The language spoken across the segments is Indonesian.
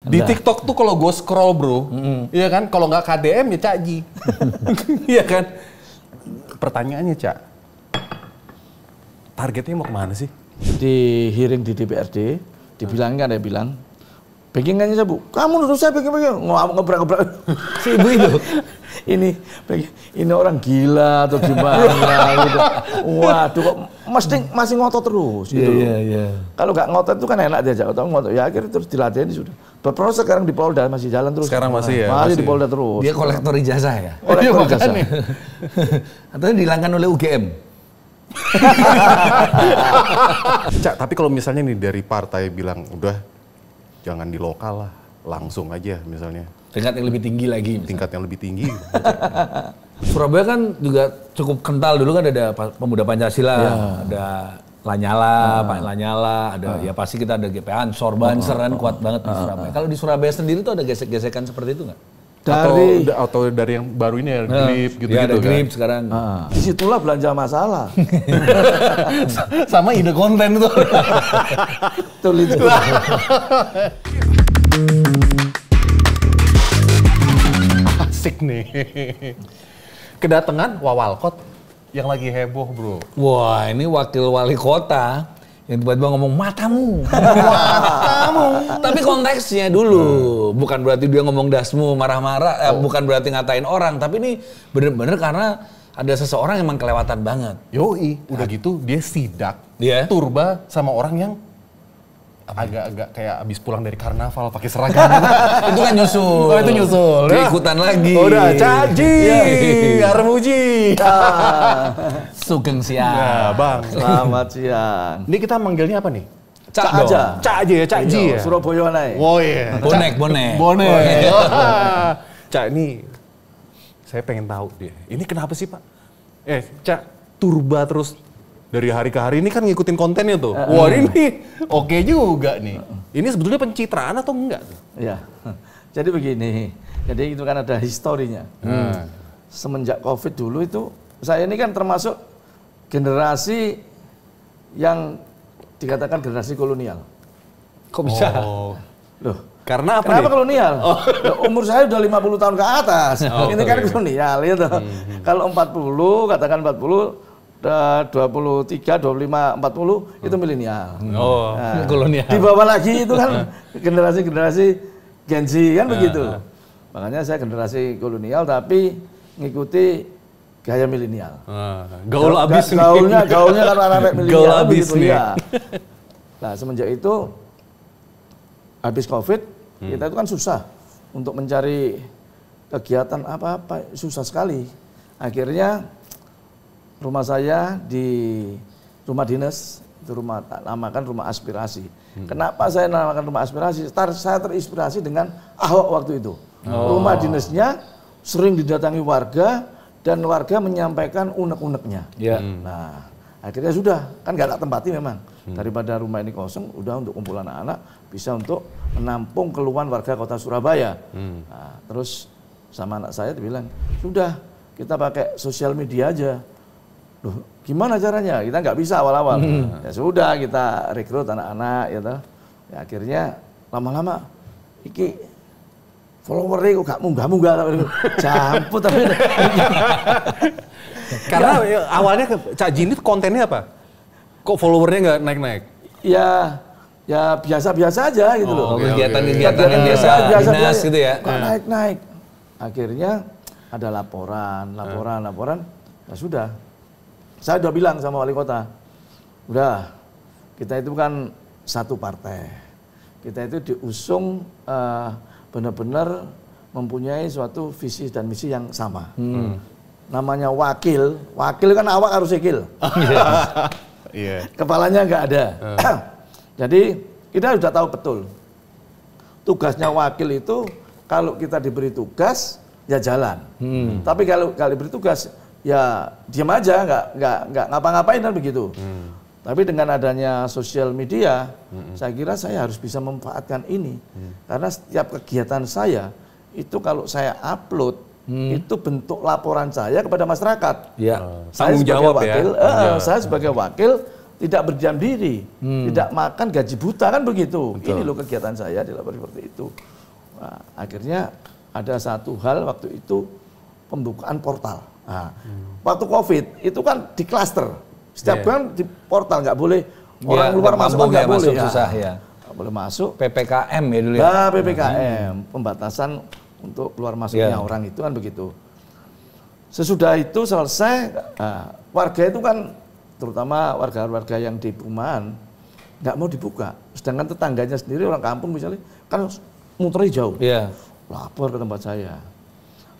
Di TikTok tuh kalau gue scroll bro, iya kan? Kalau nggak KDM ya Cak Ji, iya kan? Pertanyaannya Cak, targetnya mau kemana sih? Di hearing di DPRD, dibilangkan dia bilang, backingannya saya Bu, kamu nuduh saya backing, ngebrak-ngebrak si ibu itu. Ini orang gila atau gimana gitu. Waduh kok masih ngotot terus gitu. Iya. Kalau nggak ngotot itu kan enak diajak ngotot. Ya akhirnya terus dilatih sudah. Berproses sekarang di Polda masih jalan terus. Sekarang masih ya? Masih di Polda terus. Dia kolektor ijazah ya? Kolektor ijazah. Atau dihilangkan oleh UGM? Cak, tapi kalau misalnya nih dari partai bilang udah jangan di lokal lah, langsung aja misalnya. Tingkat yang lebih tinggi lagi. Tingkat yang lebih tinggi. Surabaya kan juga cukup kental, dulu kan ada Pemuda Pancasila, ada Lanyala, Pak Lanyala, ada ya pasti kita ada GP Ansor, Banser kan kuat banget di Surabaya. Kalau di Surabaya sendiri tuh ada gesek-gesekan seperti itu nggak? Atau dari yang baru ini ya, Grip gitu-gitu ada kan? Grip sekarang. Disitulah belanja masalah. Sama ide konten itu. Betul itu. Asik nih. Kedatangan Wawalkot yang lagi heboh bro. Wah ini wakil wali kota yang tiba-tiba ngomong matamu. Tapi konteksnya dulu, bukan berarti dia ngomong dasmu marah-marah, bukan berarti ngatain orang, tapi ini bener-bener karena ada seseorang yang emang kelewatan banget. Yoi, udah gitu dia sidak, turba sama orang yang agak-agak kayak abis pulang dari karnaval pakai seragam. Itu kan nyusul. Oh itu nyusul. Dia ikutan lagi. Udah, Caji, Armuji. Sugeng siang. Nah, Bang. Selamat siang. Ini kita manggilnya apa nih? Cak aja. Cak aja ya, Cak Ji ya? Surabaya naik. Oh iya. Bonek. Cak, ini saya pengen tahu dia. Ini kenapa sih Pak? Cak, turba terus dari hari ke hari ini kan ngikutin kontennya tuh. Wah ini oke juga nih. Ini sebetulnya pencitraan atau enggak? Iya. Jadi begini. Jadi itu kan ada historinya. Semenjak COVID dulu itu, saya ini kan termasuk generasi yang dikatakan generasi kolonial. Kok bisa? Loh, karena apa kenapa nih? kolonial? Loh, umur saya udah 50 tahun ke atas. Ini kan kolonial gitu. Kalau 40, katakan 40, 23, 25, 40 itu milenial. Kolonial. Di bawah lagi itu kan generasi-generasi Gen Z kan begitu. Makanya saya generasi kolonial tapi ngikuti gaya milenial. Gaul abis nih. Gaulnya karena anak milenial. Gaul abis nih. Ya. Nah semenjak itu habis COVID kita itu kan susah untuk mencari kegiatan apa-apa, susah sekali. Akhirnya rumah saya di rumah dinas, itu namakan rumah aspirasi. Kenapa saya namakan rumah aspirasi? Saya terinspirasi dengan Ahok waktu itu. Rumah dinasnya sering didatangi warga dan warga menyampaikan unek-uneknya. Nah, akhirnya sudah, kan nggak tak tempati memang. Daripada rumah ini kosong, udah untuk kumpulan anak-anak bisa untuk menampung keluhan warga kota Surabaya. Nah, terus sama anak saya dibilang, sudah kita pakai sosial media aja. Loh, gimana caranya? Kita nggak bisa awal-awal. Ya sudah kita rekrut anak-anak gitu. Ya akhirnya lama-lama iki followernya kok gak munggah-munggah jamput tapi karena awalnya Cak Ji ini kontennya apa? Kok followernya nggak naik-naik? Ya biasa-biasa aja gitu loh. Kegiatan-kegiatan yang biasa dinas gitu ya. Kok naik-naik. Akhirnya ada laporan. Ya sudah. Saya udah bilang sama wali kota, udah kita itu kan satu partai, kita itu diusung benar-benar mempunyai suatu visi dan misi yang sama. Namanya wakil kan awak harus sikil, kepalanya nggak ada. Jadi kita sudah tahu betul, tugasnya wakil itu kalau kita diberi tugas ya jalan, tapi kalau diberi tugas ya diam aja, nggak ngapa-ngapain kan begitu. Tapi dengan adanya sosial media, saya kira saya harus bisa memanfaatkan ini. Karena setiap kegiatan saya, itu kalau saya upload, itu bentuk laporan saya kepada masyarakat. Ya. Saya sebagai wakil, saya sebagai wakil tidak berdiam diri, tidak makan gaji buta kan begitu. Ini loh kegiatan saya dilakukan seperti itu. Nah, akhirnya ada satu hal waktu itu pembukaan portal. Nah, waktu COVID itu kan di klaster, setiap bulan di portal nggak boleh orang luar masuk kan nggak boleh. Susah ya. Nggak boleh masuk. PPKM ya dulu ya. Nah, PPKM pembatasan untuk keluar masuknya orang itu kan begitu. Sesudah itu selesai, warga itu kan terutama warga-warga yang di perumahan nggak mau dibuka. Sedangkan tetangganya sendiri orang kampung misalnya kan muternya jauh. Iya. Lapor ke tempat saya.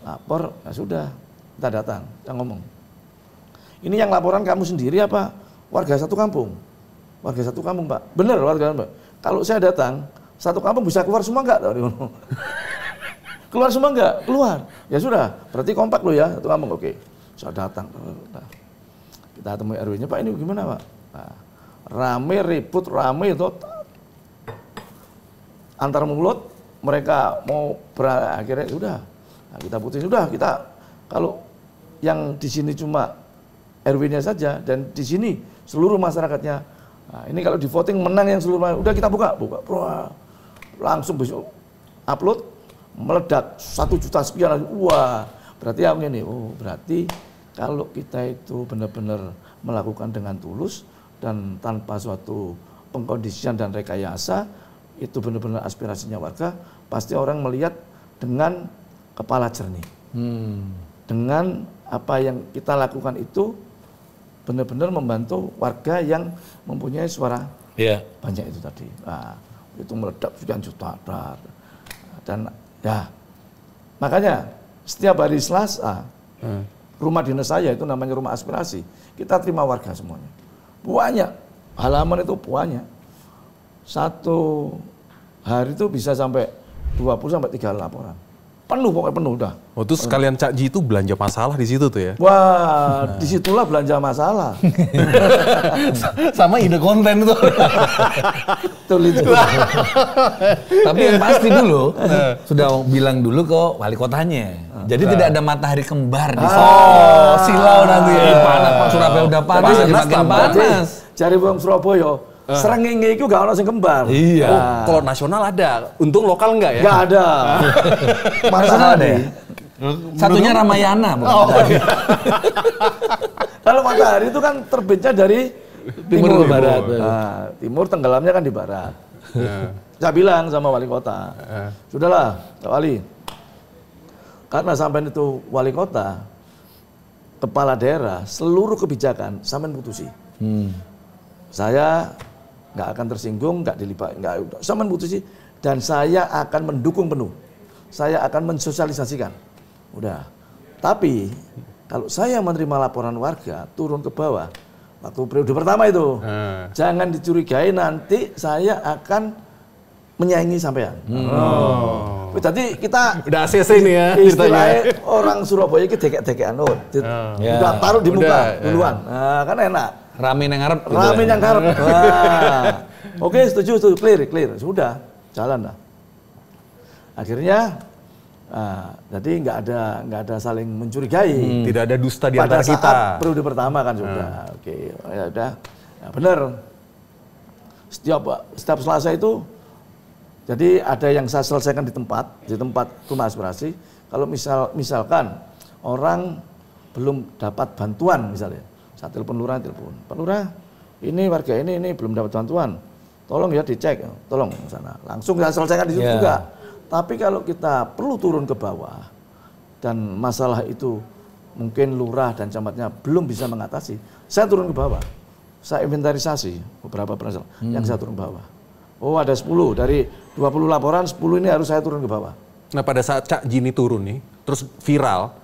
Lapor, ya sudah, kita datang, kita ngomong. Ini yang laporan kamu sendiri apa warga satu kampung? Warga satu kampung, Pak. Benar warga, Pak. Kalau saya datang, satu kampung bisa keluar semua enggak? Keluar semua enggak? Keluar. Ya sudah, berarti kompak lo ya, satu kampung. Oke, saya datang. Kita temui RW-nya, Pak ini gimana Pak? Nah, rame, ribut, rame itu antar mulut, mereka mau akhirnya sudah. Nah, kita putus sudah, kita kalau yang di sini cuma RW-nya saja dan di sini seluruh masyarakatnya. Nah, ini kalau di voting menang yang seluruh, udah kita buka, langsung besok upload meledak 1 juta sekian. Wah, berarti apa ini? Oh, berarti kalau kita itu benar-benar melakukan dengan tulus dan tanpa suatu pengkondisian dan rekayasa, itu benar-benar aspirasinya warga, pasti orang melihat dengan kepala jernih. Dengan apa yang kita lakukan itu benar-benar membantu warga yang mempunyai suara banyak itu tadi. Nah, itu meledak sekian juta. Dan ya, makanya setiap hari Selasa, rumah dinas saya itu namanya rumah aspirasi. Kita terima warga semuanya. Banyak, halaman itu banyak. Satu hari itu bisa sampai 20 sampai 3 laporan. Penuh, pokoknya penuh udah. Oh, terus sekalian Cak Ji itu belanja masalah di situ tuh ya? Wah, disitulah belanja masalah. Sama ide konten tuh. Betul itu. Tapi yang pasti dulu, sudah bilang dulu ke wali kotanya. Jadi tidak ada matahari kembar di sana. Oh, silau nanti ya. Panas, Pak. Surabaya udah panas, jadi makin panas. Cari wong Surabaya. Srengenge itu gak ono sing kembar. Iya. Oh, kalau nasional ada, untung lokal enggak ya? Gak ada. Masalah deh. Satunya Ramayana. Iya. Kalau matahari itu kan terbitnya dari timur ke barat. Nah, timur tenggelamnya kan di barat. Saya bilang sama wali kota, sudahlah Pak Wali, karena sampai itu wali kota, kepala daerah, seluruh kebijakan sampai putusi. Saya nggak akan tersinggung, nggak dilibat, nggak sama putusi, dan saya akan mendukung penuh. Saya akan mensosialisasikan. Udah. Tapi kalau saya menerima laporan warga turun ke bawah waktu periode pertama itu, jangan dicurigai nanti saya akan menyaingi sampean. Tadi kita udah ACC nih ya. Istilahnya orang Surabaya itu dekek-dekekan, udah taruh di muka duluan. Nah, kan enak. Rame yang ngarep. Rame yang ngarep. Oke, setuju, clear. Sudah, jalan lah. Akhirnya, jadi nggak ada saling mencurigai. Tidak ada dusta di antara kita. Pada saat periode pertama kan sudah. Oke, ya udah. Ya, benar. Setiap Selasa itu, jadi ada yang saya selesaikan di tempat rumah aspirasi. Kalau misalkan orang belum dapat bantuan misalnya, saya telepon lurah, Pak Lurah, ini warga ini belum dapat bantuan, tolong ya dicek, tolong ke sana. Langsung saya selesaikan di situ juga. Tapi kalau kita perlu turun ke bawah dan masalah itu mungkin lurah dan camatnya belum bisa mengatasi, saya turun ke bawah. Saya inventarisasi beberapa permasalahan yang saya turun ke bawah. Oh, ada 10 dari 20 laporan, 10 ini harus saya turun ke bawah. Nah, pada saat Cak Ji ini turun nih, terus viral,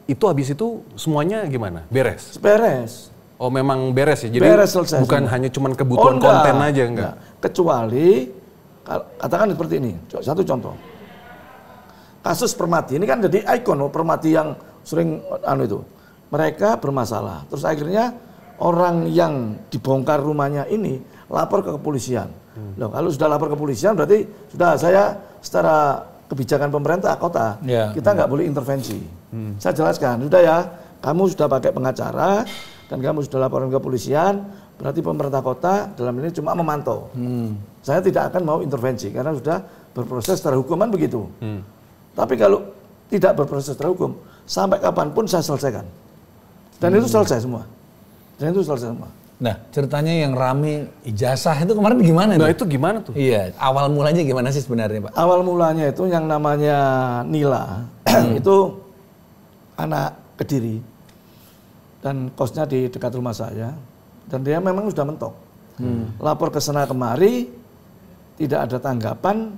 itu habis itu semuanya gimana? Beres? Beres. Oh, memang beres ya? Jadi beres, selesai bukan semua. hanya cuman kebutuhan konten aja, enggak? Kecuali, katakan seperti ini, satu contoh. Kasus Permati, ini kan jadi ikon, Permati yang sering, itu. Mereka bermasalah, terus akhirnya orang yang dibongkar rumahnya ini lapor ke kepolisian. Loh, kalau sudah lapor ke kepolisian berarti sudah saya secara kebijakan pemerintah kota, kita nggak boleh intervensi. Saya jelaskan, sudah ya, kamu sudah pakai pengacara dan kamu sudah laporan ke kepolisian, berarti pemerintah kota dalam ini cuma memantau. Saya tidak akan mau intervensi karena sudah berproses secara hukum kan begitu. Tapi kalau tidak berproses secara hukum, sampai kapanpun saya selesaikan. Dan itu selesai semua. Nah, ceritanya yang rame ijazah itu kemarin gimana? Nah, itu gimana tuh? Iya, awal mulanya gimana sih sebenarnya, Pak? Awal mulanya itu yang namanya Nila, itu anak Kediri. Dan kosnya di dekat rumah saya. Dan dia memang sudah mentok. Lapor ke sana kemari, tidak ada tanggapan.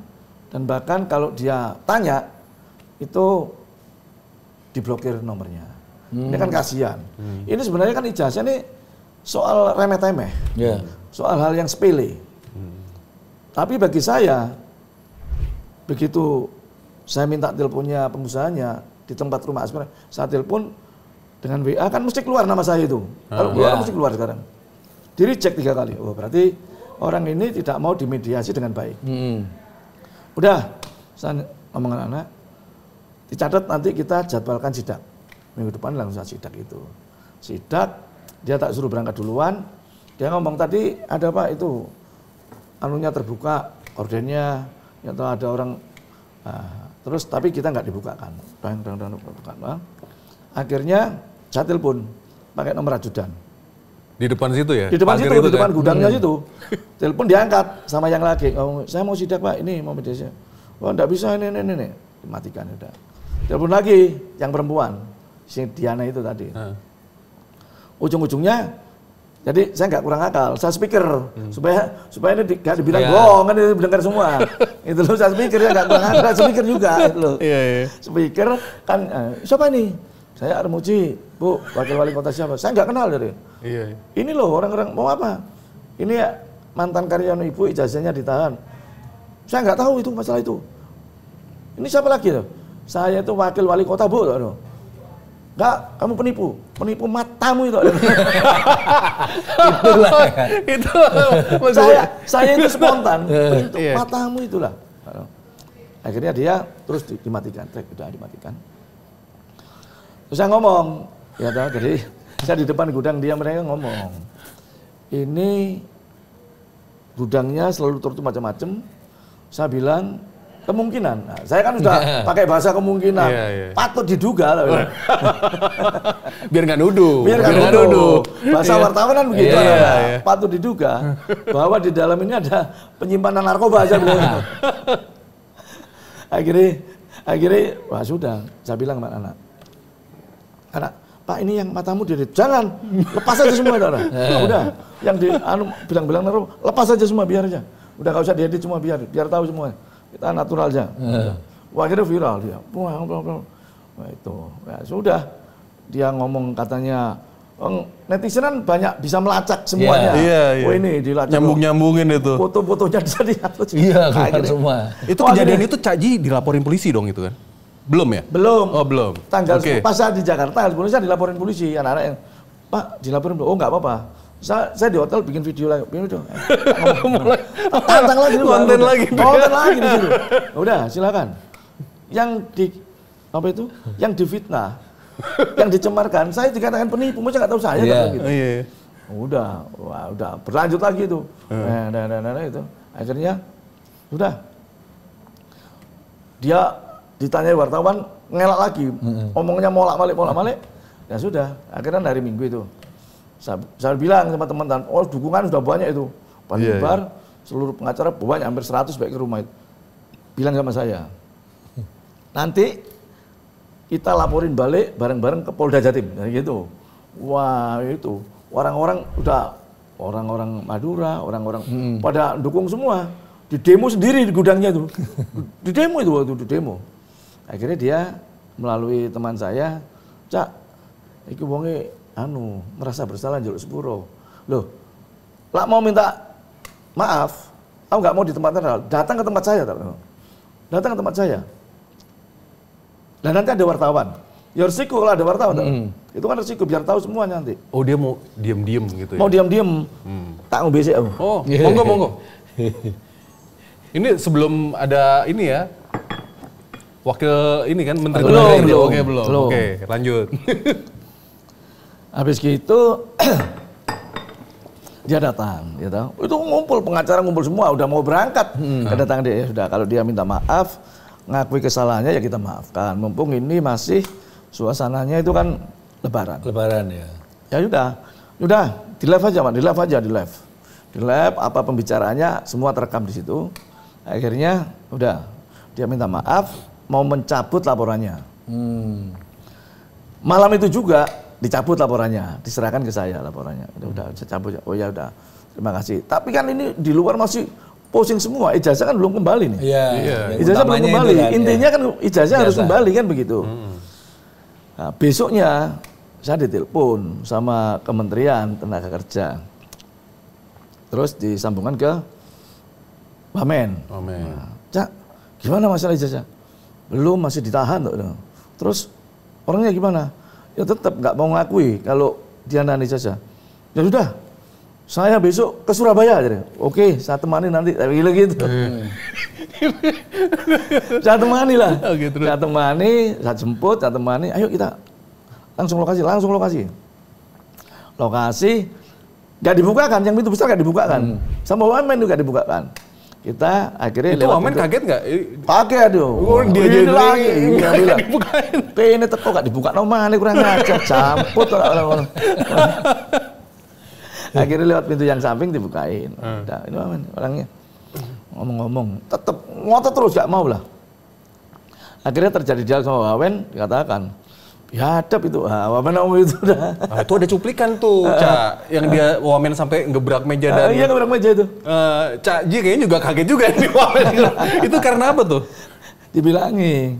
Dan bahkan kalau dia tanya, itu diblokir nomornya. Ini kan kasihan. Ini sebenarnya kan ijazah ini soal remeh-temeh, soal hal yang sepele. Tapi bagi saya, begitu saya minta teleponnya pengusahanya di tempat rumah asmara, saya telepon dengan WA kan mesti keluar nama saya itu. Kalau keluar mesti keluar sekarang. Di-reject 3 kali. Oh berarti orang ini tidak mau dimediasi dengan baik. Udah, saya ngomong dengan anak, dicatat nanti kita jadwalkan sidak. Minggu depan langsung sidak itu. Sidak. Dia tak suruh berangkat duluan, dia ngomong tadi ada apa itu, anunya terbuka, ordennya, atau ada orang, terus tapi kita nggak dibukakan. Akhirnya saya telepon, pakai nomor ajudan. Di depan situ ya? Di depan situ, di depan gudangnya situ. Telepon diangkat sama yang lagi, oh, saya mau sidak Pak, ini mau mediasi. Oh nggak bisa, ini, dimatikan udah. Telepon lagi, yang perempuan, si Diana itu tadi. Ujung-ujungnya, jadi saya nggak kurang akal, saya speaker supaya ini nggak dibilang bohong kan didengar semua. Itu loh saya speaker ya nggak kurang akal, speaker juga itu loh. Speaker kan siapa ini? Saya Armuji, Bu, wakil wali kota siapa? Saya nggak kenal dari. Ini loh orang-orang mau apa? Ini ya mantan karyawan ibu ijazahnya ditahan. Saya nggak tahu itu masalah itu. Ini siapa lagi tuh? Saya itu wakil wali kota Bu. Enggak, kamu penipu matamu itu. Itulah. Itu saya itu spontan, matamu itulah. Akhirnya dia terus dimatikan, udah dimatikan. Terus saya ngomong, ya jadi saya di depan gudang dia mereka ngomong, ini gudangnya selalu tertutup macam-macam. Saya bilang kemungkinan. Nah, saya kan sudah pakai bahasa kemungkinan. Patut diduga lah. Biar nggak nuduh. Biar nggak nuduh. Bahasa wartawan kan begitu. Patut diduga bahwa di dalam ini ada penyimpanan narkoba aja bilang. Akhirnya, wah sudah. Saya bilang sama anak, Pak ini yang matamu diri, jangan lepas aja semua udah. Yang di bilang narkoba, lepas aja semua biar aja. Udah nggak usah diedit semua biar tahu semua. Kita natural aja. Wah akhirnya viral dia. Wah itu, ya sudah. Dia ngomong katanya, netizen kan banyak bisa melacak semuanya. Iya. Oh ini dilacak. Nyambungin itu. Foto-fotonya bisa dihapus. Iya, keluar semua. Itu kejadian itu Cak Ji dilaporin polisi dong itu kan? Belum ya? Belum. Oh belum. Pas saya di Jakarta, saya dilaporin polisi. Anak-anak yang, Pak dilaporin, oh nggak apa-apa. Saya di hotel bikin video lagi, tantang lagi, konten lagi di situ. Udah, silakan. Yang difitnah, yang dicemarkan, saya dikatakan penipu, masa nggak tahu saya gitu. Udah berlanjut lagi itu. Itu. Akhirnya, udah. Dia ditanya wartawan, ngelak lagi, omongnya molak-malik. Ya sudah, akhirnya hari Minggu itu. Saya bilang sama teman-teman, oh dukungan sudah banyak itu. Panjibar, seluruh pengacara banyak, hampir 100 baik ke rumah itu. Bilang sama saya, nanti kita laporin balik bareng-bareng ke Polda Jatim. Nah, gitu. Wah itu, orang-orang Madura, orang-orang pada dukung semua. Di demo sendiri di gudangnya itu. Di demo. Akhirnya dia melalui teman saya, Cak, iki wonge ngerasa bersalah njaluk sepuro. Loh, lak mau minta maaf, aku nggak mau di tempat terkenal, datang ke tempat saya. Datang ke tempat saya. Dan nanti ada wartawan. Ya resiko kalau ada wartawan. Itu kan resiko, biar tahu semuanya nanti. Oh dia mau diem-diem gitu ya? Mau diem-diem. Tak mau besek. Oh, monggo. Ini sebelum ada ini ya, wakil ini kan Menteri belum. Belum. Oke, lanjut. Habis gitu, dia datang, gitu. Itu ngumpul, pengacara ngumpul semua, udah mau berangkat. Kedatangan dia, ya sudah, kalau dia minta maaf, ngakui kesalahannya ya kita maafkan. Mumpung ini masih suasananya itu kan Lebaran. Lebaran ya. Ya udah, di live aja, di live apa pembicaraannya semua terekam di situ. Akhirnya udah, dia minta maaf, mau mencabut laporannya. Malam itu juga dicabut laporannya, diserahkan ke saya laporannya. Udah, saya cabut. Oh ya udah, terima kasih. Tapi kan ini di luar masih pusing semua. Ijazah kan belum kembali nih. Iya. Ijazah belum kembali. Kan, intinya kan ijazah harus kembali kan begitu. Nah, besoknya saya ditelepon sama Kementerian Tenaga Kerja. Terus disambungkan ke Wamen. Nah, Cak, gimana masalah ijazah? Belum, masih ditahan. Terus orangnya gimana? Ya tetap nggak mau ngakui kalau dia nahan ijazah. Ya sudah, saya besok ke Surabaya. Oke, saya temani nanti. Gitu. Saya temani lah. Saya temani, saya jemput, saya temani. Ayo kita langsung lokasi. Lokasi nggak dibukakan, yang pintu besar nggak dibukakan. Sama Wamen juga dibukakan. Kita akhirnya itu Wamen kaget nggak? Kaget aduh. Dia jadi lagi. Iya bilang. Ini teko nggak dibuka nomor ini kurang ajar, campur orang. Akhirnya lewat pintu yang samping dibukain. Udah, ini Wamen orangnya ngomong-ngomong, tetap ngotot terus nggak mau lah. Akhirnya terjadi dialog sama Wamen, dikatakan biadab itu, Wamen ngomong itu udah. Itu ada cuplikan tuh, Cak, yang dia Wamen sampai ngebrak meja dan. Iya ngebrak meja itu. Cak Ji kayaknya juga kaget juga nih Wamen. Itu karena apa tuh? Dibilangi.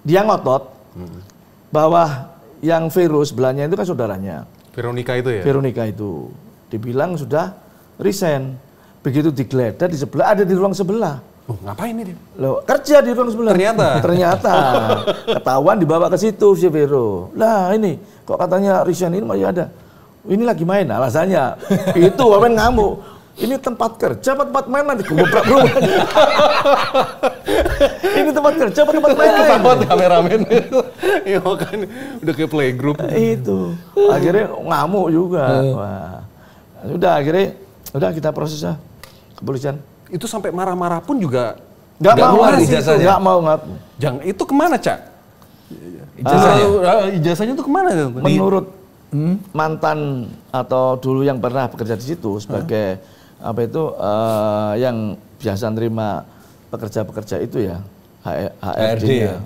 Dia ngotot bahwa yang Vero sebelahnya itu kan saudaranya. Veronica itu ya? Veronica itu. Dibilang sudah resign. Begitu digeledah di sebelah, ada di ruang sebelah. Oh, ngapain ini dia? Loh, kerja di ruang sebelah. Ternyata ketahuan dibawa ke situ si Vero. Lah ini kok katanya resign, ini masih ada. Ini lagi main alasannya. Itu Wamen ngamuk. Ini tempat kerja apa tempat main, nanti gobrak rumah. Ini tempat kerja apa tempat main? Tempat kameramen. Iya kan udah kayak playgroup. Itu. Akhirnya ngamuk juga. Wah. Sudah akhirnya udah kita prosesnya kepolisian. Itu sampai marah-marah pun juga nggak mau ijazahnya. Nggak mau ngaku. Jangan, itu kemana, Cak? Ijazahnya? Ijazahnya itu kemana? Menurut mantan atau dulu yang pernah bekerja di situ sebagai apa itu yang biasa nerima pekerja-pekerja itu ya, HRD ya.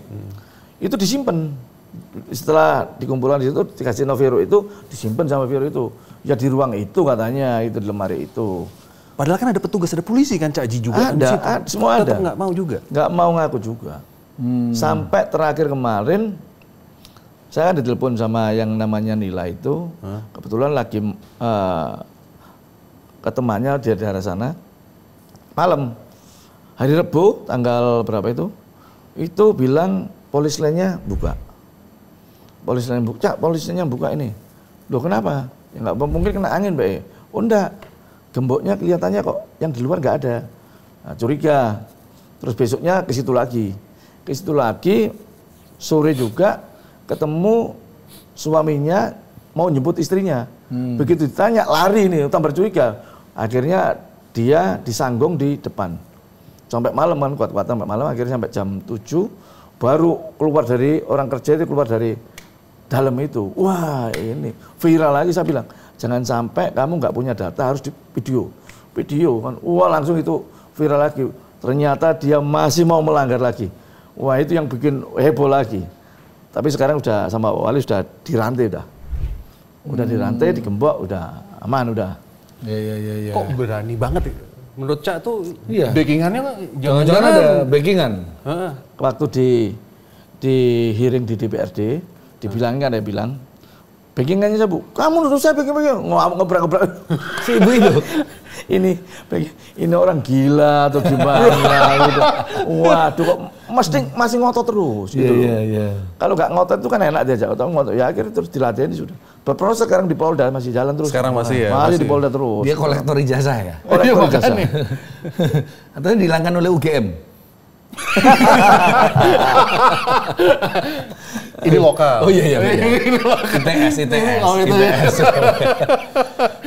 Itu disimpan. Setelah dikumpulkan di situ dikasih Vero itu disimpan sama Vero itu. Ya di ruang itu katanya, itu di lemari itu. Padahal kan ada petugas, ada polisi kan Cak Ji juga. Ada, semua ada. Tetap nggak mau juga? Nggak mau ngaku juga. Sampai terakhir kemarin, saya kan ditelepon sama yang namanya Nila itu. Kebetulan lagi ketemannya di daerah sana. Malam, hari Rabu, tanggal berapa itu bilang polis lainnya buka. Polis lain buka, polis lainnya buka ini. Loh kenapa? Ya nggak mungkin kena angin, Mbak. Oh enggak. Gemboknya kelihatannya kok yang di luar nggak ada. Nah, curiga. Terus besoknya ke situ lagi. Ke situ lagi, sore juga ketemu suaminya mau jemput istrinya. Begitu ditanya, lari nih, tambah curiga. Akhirnya dia disanggong di depan. Sampai malam kan, kuat-kuatan sampai malam, akhirnya sampai jam 7, baru keluar dari, orang kerja itu keluar dari dalam itu. Wah ini, viral lagi saya bilang. Jangan sampai kamu nggak punya data, harus di video kan. Wah langsung itu viral lagi. Ternyata dia masih mau melanggar lagi. Wah itu yang bikin heboh lagi. Tapi sekarang udah sama Wali sudah dirantai udah dirantai, digembok, udah aman udah. Iya. Kok berani banget? Menurut Cak tuh backingannya jangan-jangan ada backingan. Waktu di hearing di DPRD, dibilangin kan, dia bilang backingannya saya, Bu, kamu nuduh saya backing, ngebrak-ngebrak si ibu itu. Ini orang gila atau gimana gitu. Waduh kok masih ngotot terus gitu. Iya. Kalau nggak ngotot itu kan enak diajak ngotot. Ya akhirnya terus dilatih sudah. Berproses sekarang di Polda masih jalan terus. Sekarang masih ya? Masih di Polda terus. Dia kolektor ijazah ya? Kolektor ijazah. Atau dihilangkan oleh UGM? Ini lokal. Oh iya. ITS. Oh, ITS.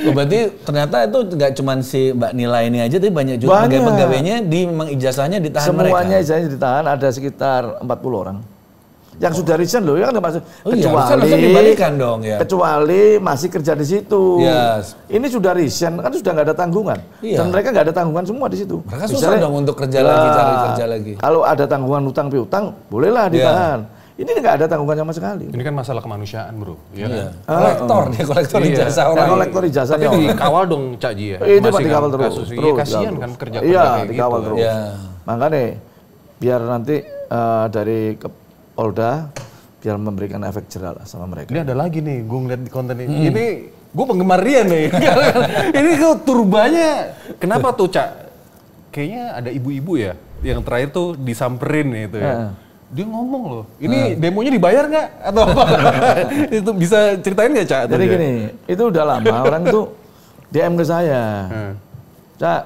Oh, berarti ternyata itu nggak cuma si Mbak Nila ini aja, tapi banyak juga pegawai-pegawainya memang ijazahnya ditahan mereka. Semuanya ijazahnya ditahan, ada sekitar 40 orang. Yang sudah resign loh, ya kan maksud. Kecuali dibalikan dong ya. Kecuali masih kerja di situ. Yes. Ini sudah resign, kan sudah nggak ada tanggungan. Iya. Dan mereka nggak ada tanggungan semua di situ. Mereka susah dong untuk kerja lagi, cari kerja lagi. Kalau ada tanggungan utang piutang, bolehlah ditahan. Ini nggak ada tanggungan sama sekali. Ini kan masalah kemanusiaan, bro. Iya. Kolektor ijazah orang. Kolektor ijazahnya. Tapi dikawal dong, Cak Ji ya. Itu Pak dikawal terus. Iya, kasihan kan kerja iya, kayak dikawal gitu. terus. Iya. Makanya biar nanti dari Polda biar memberikan efek jerah lah sama mereka. Ini ada lagi nih, gue ngeliat di konten ini. Ini gue penggemar dia nih. Ini kok turbanya, kenapa tuh Cak? Kayaknya ada ibu-ibu ya, yang terakhir tuh disamperin gitu ya. Dia ngomong loh, ini demonya dibayar nggak atau apa? Itu bisa ceritain nggak Cak? Jadi gini, itu udah lama orang tuh DM ke saya. Cak,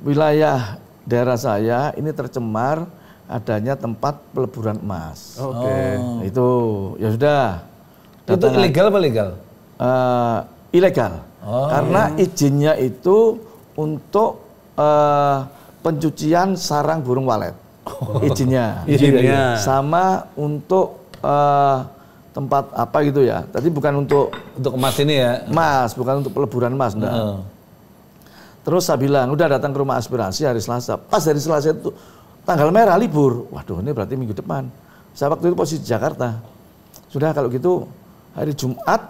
wilayah daerah saya ini tercemar adanya tempat peleburan emas. Oke. Itu ya sudah. Itu ilegal apa legal? Ilegal. Karena izinnya itu untuk pencucian sarang burung walet. Izinnya. Sama untuk tempat apa gitu ya. Tadi bukan untuk emas ini ya. Emas, bukan untuk peleburan emas, enggak. Terus saya bilang, udah datang ke rumah aspirasi hari Selasa. Pas hari Selasa itu tanggal merah libur. Waduh, ini berarti minggu depan. Saya waktu itu posisi di Jakarta. Sudah kalau gitu hari Jumat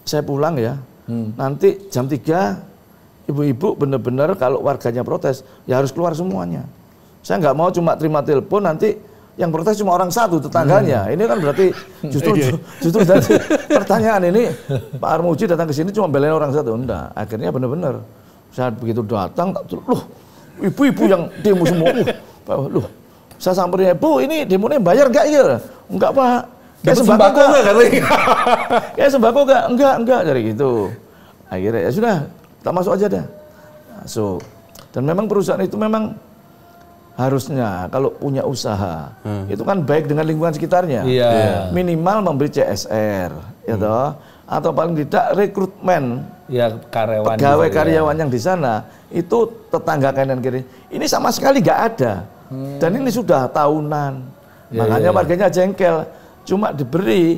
saya pulang ya. Nanti jam 3 ibu-ibu benar-benar kalau warganya protes ya harus keluar semuanya. Saya nggak mau cuma terima telepon nanti yang protes cuma orang satu tetangganya. Ini kan berarti justru dari pertanyaan ini Pak Armuji datang ke sini cuma belain orang satu. Enggak, akhirnya benar-benar saya begitu datang loh ibu-ibu yang demo semua. Loh, saya samperin, Bu, ini demonya bayar nggak ya? Enggak, Pak. Kayak sembako nggak? Kayak sembako nggak? Enggak, dari gitu. Akhirnya ya sudah, kita masuk aja dah. Masuk. Dan memang perusahaan itu memang harusnya kalau punya usaha, itu kan baik dengan lingkungan sekitarnya. Minimal memberi CSR, ya toh. Atau paling tidak rekrutmen pegawai karyawan yang di sana itu tetangga kanan kiri. Ini sama sekali nggak ada. Dan ini sudah tahunan. Makanya warganya jengkel. Cuma diberi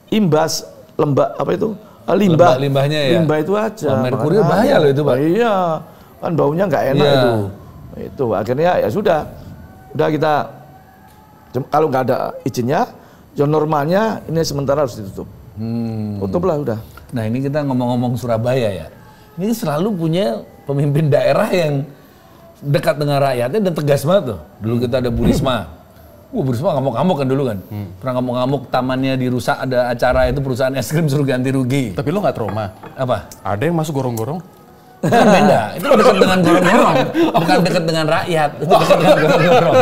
imbas limbahnya ya. Limbah itu aja. Merkuri bahaya loh itu, Pak. Iya. Kan baunya nggak enak itu. Itu akhirnya ya sudah kita kalau nggak ada izinnya, ya normalnya ini sementara harus ditutup. Tutuplah udah. Nah ini kita ngomong-ngomong Surabaya ya. Ini selalu punya pemimpin daerah yang dekat dengan rakyatnya dan tegas banget tuh. Dulu kita ada Bu Risma. Bu Risma ngamuk-ngamuk kan dulu kan. Pernah ngamuk-ngamuk tamannya dirusak, ada acara itu perusahaan es krim suruh ganti rugi. Tapi lo nggak trauma? Apa? Ada yang masuk gorong-gorong? Itu kan beda. Itu dekat dengan gorong-gorong. Bukan dekat dengan rakyat. Itu dekat dengan gorong-gorong.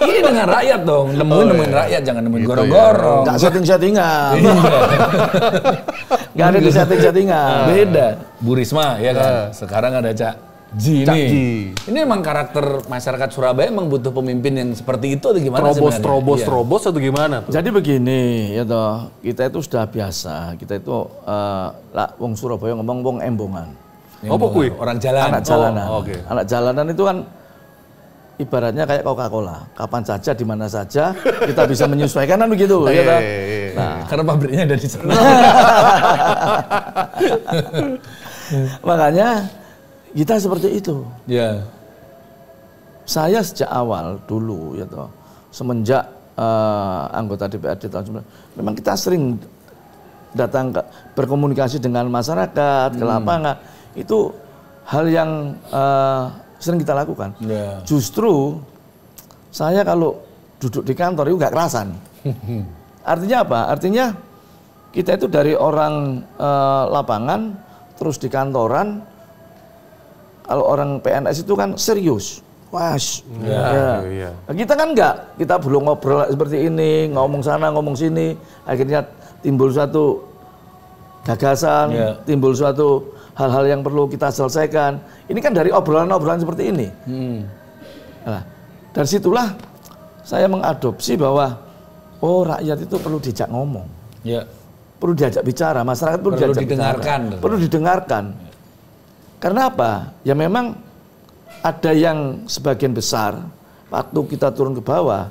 Ini dengan rakyat dong. Nemuin rakyat, jangan nemuin gorong-gorong. Nggak setting-settingan. Nggak ada di setting-settingan. Beda. Bu Risma ya kan. Sekarang ada Cak Ji nih. Ini emang karakter masyarakat Surabaya emang butuh pemimpin yang seperti itu atau gimana sebenarnya? Terobos atau gimana tuh? Jadi begini, ya toh, kita itu sudah biasa. Kita itu wong Surabaya ngomong wong embongan. Orang jalan. Anak jalanan. Okay. Anak jalanan itu kan ibaratnya kayak Coca-Cola. Kapan saja, di mana saja kita bisa menyesuaikan kan begitu. Ya toh? Nah, karena pabriknya ada di sana. Makanya kita seperti itu. Ya. Saya sejak awal dulu ya toh, semenjak anggota DPRD tahun 90, memang kita sering datang berkomunikasi dengan masyarakat ke lapangan. Itu hal yang sering kita lakukan. Yeah. Justru saya kalau duduk di kantor itu nggak kerasan. Artinya apa? Artinya kita itu dari orang lapangan terus di kantoran. Kalau orang PNS itu kan serius. Was. Ya. Kita kan enggak. Kita belum ngobrol seperti ini, ngomong sana, ngomong sini. Akhirnya timbul suatu gagasan, timbul suatu hal-hal yang perlu kita selesaikan. Ini kan dari obrolan-obrolan seperti ini. Nah, dari situlah saya mengadopsi bahwa oh rakyat itu perlu diajak ngomong. Ya. Perlu diajak bicara, masyarakat perlu diajak didengarkan. Bicara. Perlu didengarkan. Karena apa? Ya memang ada yang sebagian besar waktu kita turun ke bawah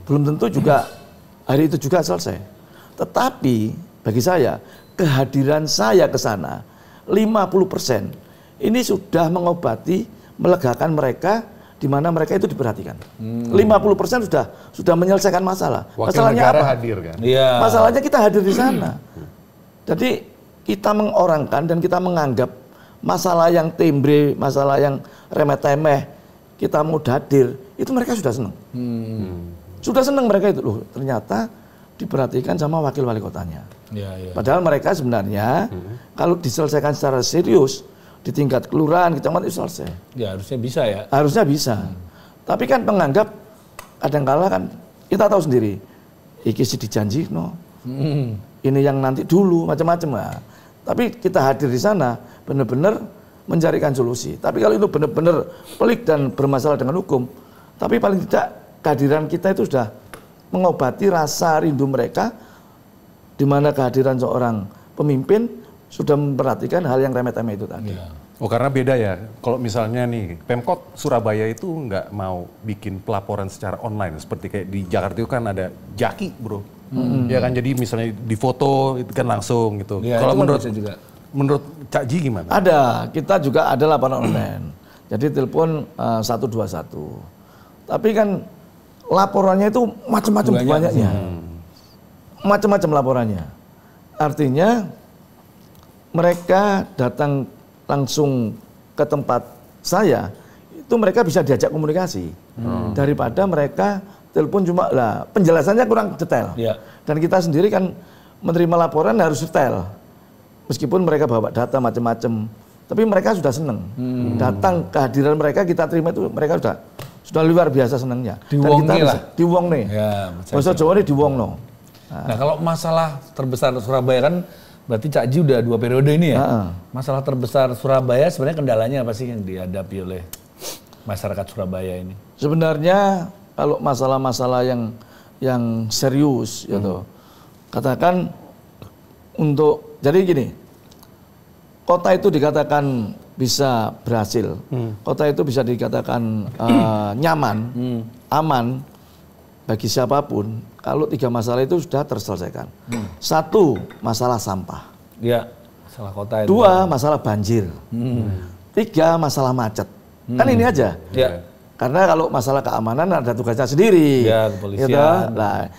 belum tentu juga hari itu juga selesai. Tetapi bagi saya kehadiran saya ke sana 50% ini sudah mengobati, melegakan mereka di mana mereka itu diperhatikan. 50% sudah menyelesaikan masalah. Wakil Masalahnya negara apa? hadir kan? Iya. Masalahnya kita hadir di sana. Jadi kita mengorangkan dan kita menganggap masalah yang tembre, masalah yang remeh-temeh, kita mau hadir, itu mereka sudah senang. Sudah senang mereka itu. Loh, ternyata diperhatikan sama wakil wali kotanya. Ya, ya. Padahal mereka sebenarnya kalau diselesaikan secara serius di tingkat kelurahan, kecamatan itu selesai. Ya harusnya bisa ya. Harusnya bisa. Tapi kan menganggap kadang-kala kan kita tahu sendiri, iki sih dijanji no. Ini yang nanti dulu macam-macam lah. Tapi kita hadir di sana benar-benar mencarikan solusi. Tapi kalau itu benar-benar pelik dan bermasalah dengan hukum, tapi paling tidak kehadiran kita itu sudah mengobati rasa rindu mereka, di mana kehadiran seorang pemimpin sudah memperhatikan hal yang remeh-temeh itu tadi. Ya. Oh karena beda ya, kalau misalnya nih Pemkot Surabaya itu nggak mau bikin pelaporan secara online seperti kayak di Jakarta itu kan ada Jaki bro, ya kan jadi misalnya di foto itu kan langsung gitu. Ya, Kalau menurut Cak Ji gimana? Ada, kita juga ada laporan online. Jadi telepon 121. Tapi kan laporannya itu macam-macam banyaknya. Macam-macam laporannya. Artinya mereka datang langsung ke tempat saya, itu mereka bisa diajak komunikasi. Daripada mereka telepon cuma lah, penjelasannya kurang detail. Ya. Dan kita sendiri kan menerima laporan harus detail. Meskipun mereka bawa data macam-macam, tapi mereka sudah senang. Datang kehadiran mereka kita terima itu mereka sudah luar biasa senangnya. Diwongi lah. Diwong nih. Ya, bahasa Jawa ini diwong no. Nah kalau masalah terbesar Surabaya kan berarti Cak Ji udah 2 periode ini ya. Masalah terbesar Surabaya sebenarnya kendalanya apa sih yang dihadapi oleh masyarakat Surabaya ini? Sebenarnya kalau masalah-masalah yang serius gitu. Katakan untuk jadi gini. Kota itu dikatakan bisa berhasil. Kota itu bisa dikatakan nyaman, aman bagi siapapun kalau 3 masalah itu sudah terselesaikan. 1, masalah sampah. Ya, masalah kota itu. 2, masalah banjir. 3, masalah macet. Kan ini aja. Ya. Karena kalau masalah keamanan ada tugasnya sendiri. Ya, kepolisian. Gitu. Nah,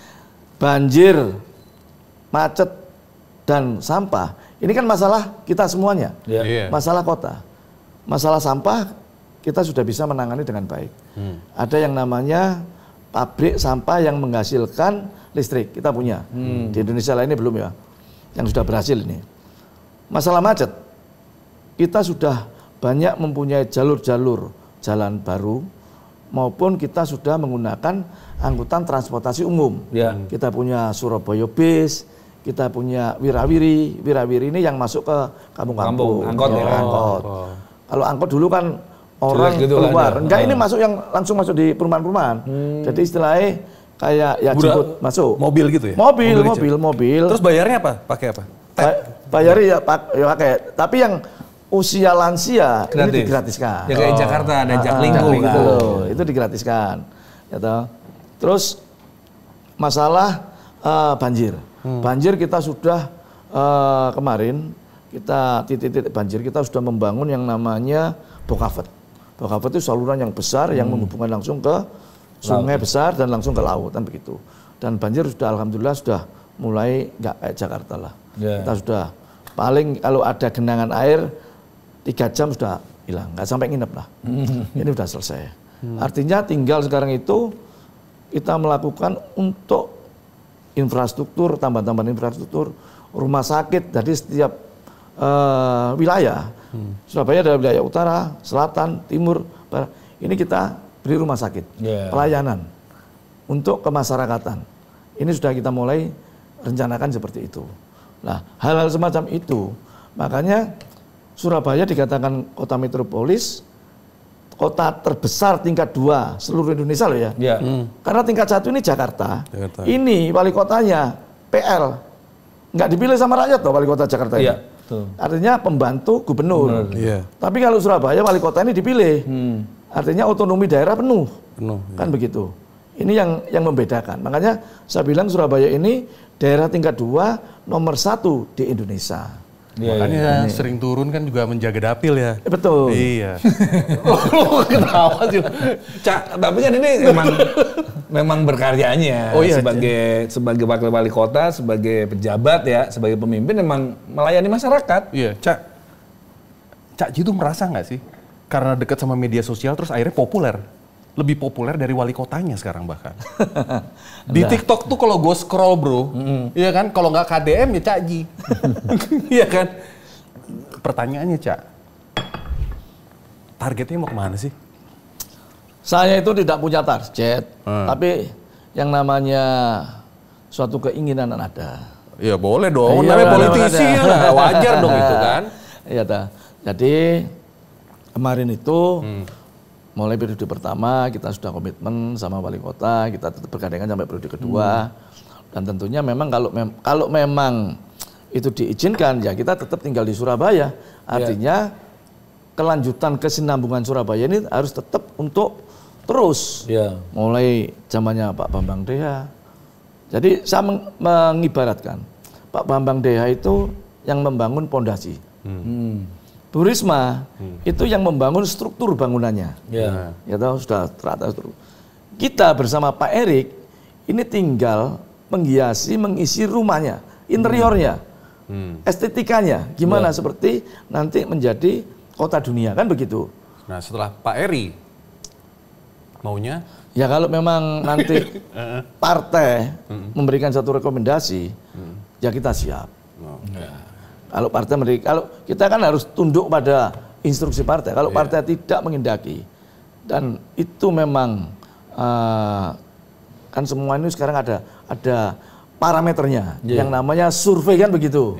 banjir, macet, dan sampah. Ini kan masalah kita semuanya. Ya. Iya. Masalah kota. Masalah sampah kita sudah bisa menangani dengan baik. Ada yang namanya pabrik sampah yang menghasilkan listrik. Kita punya. Di Indonesia lainnya belum ya. Yang sudah berhasil ini. Masalah macet. Kita sudah banyak mempunyai jalur-jalur jalan baru maupun kita sudah menggunakan angkutan transportasi umum. Ya. Kita punya Surabaya Bis, kita punya Wirawiri. Wirawiri ini yang masuk ke kampung-kampung. Angkot ya. Angkot. Kalau angkot dulu kan orang gitu keluar. kan, ya. Enggak, ini masuk yang langsung masuk di perumahan-perumahan. Jadi istilahnya kayak ya jemput masuk. Mobil gitu ya? Mobil. Terus bayarnya apa? Pakai apa? Bayar ya pakai. Tapi yang usia lansia ini digratiskan. Ya kayak Jakarta ada Jaklingko gitu loh. Itu digratiskan. Gitu. Terus masalah banjir. Banjir kita sudah kemarin kita titik-titik banjir kita sudah membangun yang namanya Bokavet. Bokavet itu saluran yang besar yang menghubungkan langsung ke sungai besar dan langsung ke laut kan begitu. Dan banjir sudah alhamdulillah sudah mulai nggak kayak Jakarta lah. Yeah. Kita sudah paling kalau ada genangan air 3 jam sudah hilang, nggak sampai nginep lah. Ini sudah selesai. Artinya tinggal sekarang itu kita melakukan untuk infrastruktur, tambahan-tambahan infrastruktur, rumah sakit. Jadi setiap wilayah, Surabaya ada wilayah utara, selatan, timur, barat. Ini kita beri rumah sakit, pelayanan untuk kemasyarakatan. Ini sudah kita mulai rencanakan seperti itu. Nah, hal-hal semacam itu, makanya Surabaya dikatakan kota metropolis, kota terbesar tingkat 2 seluruh Indonesia loh ya. Iya. Karena tingkat 1 ini Jakarta. Jakarta. Ini wali kotanya PL. Nggak dipilih sama rakyat loh wali kota Jakarta ini. Iya, betul. Artinya pembantu gubernur. Iya. Tapi kalau Surabaya wali kota ini dipilih. Artinya otonomi daerah penuh. Penuh. Kan begitu. Ini yang membedakan. Makanya saya bilang Surabaya ini daerah tingkat 2 nomor 1 di Indonesia. Makanya sering turun kan juga menjaga dapil ya. Betul. Iya. Lo ketawa sih. Cak, tapi kan ini memang berkaryanya sebagai wakil wali kota, sebagai pejabat ya, sebagai pemimpin memang melayani masyarakat. Iya, Cak Ji tuh merasa nggak sih? Karena dekat sama media sosial terus akhirnya populer. Lebih populer dari wali kotanya sekarang bahkan. Di TikTok tuh kalau gue scroll bro, iya kan, kalau nggak KDM ya Cak Ji. Iya kan? Pertanyaannya Cak, targetnya mau kemana sih? Saya itu tidak punya target, tapi yang namanya suatu keinginan ada. Ya boleh dong, Iya, namanya ada. politisi lah, wajar dong itu kan. Iya dah. Jadi kemarin itu mulai periode pertama kita sudah komitmen sama wali kota, kita tetap bergandengan sampai periode kedua. Dan tentunya memang kalau memang itu diizinkan ya kita tetap tinggal di Surabaya. Artinya kelanjutan kesinambungan Surabaya ini harus tetap untuk terus. Mulai zamannya Pak Bambang Deha. Jadi saya mengibaratkan Pak Bambang Deha itu yang membangun pondasi. Bu Risma itu yang membangun struktur bangunannya. Ya tahu sudah teratas. Kita bersama Pak Erik ini tinggal menghiasi, mengisi rumahnya, interiornya, estetikanya, gimana seperti nanti menjadi kota dunia kan begitu. Nah setelah Pak Eri maunya? Ya kalau memang nanti partai memberikan satu rekomendasi, ya kita siap. Kalau partai kalau kita kan harus tunduk pada instruksi partai. Kalau partai tidak mengendaki dan itu memang kan semua ini sekarang ada parameternya yang namanya survei kan begitu.